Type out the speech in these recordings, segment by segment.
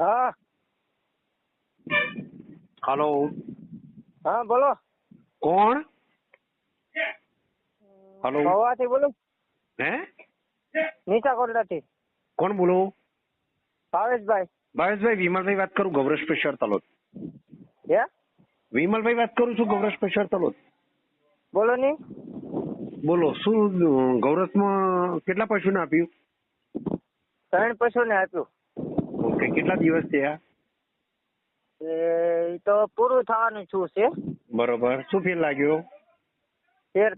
હા હાલો, હા બોલો. કોણ? હાલો, મહુવાથી બોલું. હે? નીચા કોટડાથી. કોણ બોલો? ભાવેશભાઈ. ભાવેશભાઈ, વિમલભાઈ વાત કરું, ગૌરવ સ્પેશિયલ તલોદ. હે? વિમલભાઈ વાત કરું છું, ગૌરવ સ્પેશિયલ તલોદ. બોલો ની. બોલો, શું ગૌરવમાં કેટલા પશુને આપ્યું? 3 પશુને આપ્યું. ઓકે, કેટલા દિવસ થયા? એ તો પૂરું થવાનું છું છે. બરોબર, શું ફેર લાગ્યો?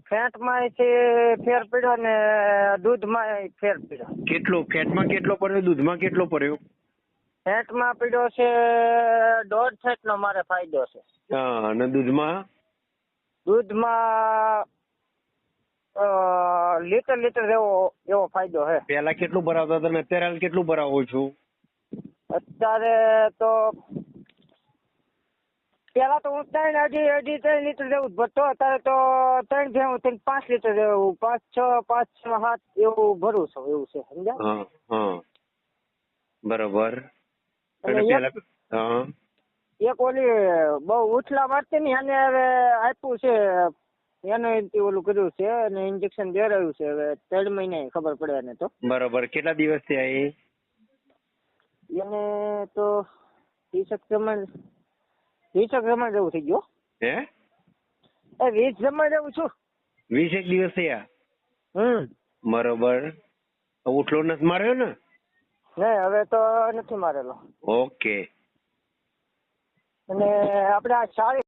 ફેટમાં છે ફેર પડ્યો ને દૂધમાં ફેર પડ્યો. કેટલો? ફેટમાં કેટલો પડ્યો? દૂધમાં કેટલો પડ્યો? ફેટમાં પડ્યો છે 1.5 ફેટનો મારે ફાયદો છે. હા, અને દૂધમાં? દૂધમાં લીટર એવો ફાયદો છે. પેલા કેટલું ભરાવતા હતા ને અત્યારે હાલ કેટલું ભરાવો છો? અત્યારે તો પેલા તો હું 3 લીટર જેવું જ ભરતો. અત્યારે તો 3 જેવું 5 લીટર જેવું 5, 6, 7 એવું ભરું છું. એવું છે, સમજ્યા? હા હા, બરોબર. અને હા, એક ઓલી બહુ ઉછલા મારતી ને એને હવે આપ્યું છે. એને ઓલું કર્યું છે અને ઇન્જેક્શન દેરાયું છે. હવે 3 મહિને ખબર પડે એને તો. બરોબર, કેટલા દિવસ થયા એ? એને તો 20 જમણ જેવું થઈ ગયું. હે? 20 જમણ જેવું છું. 21 દિવસ થયા? બરોબર. ઉઠલો નથી માર્યો ને? નહીં, હવે તો નથી મારેલો. ઓકે. અને આપણે આ 40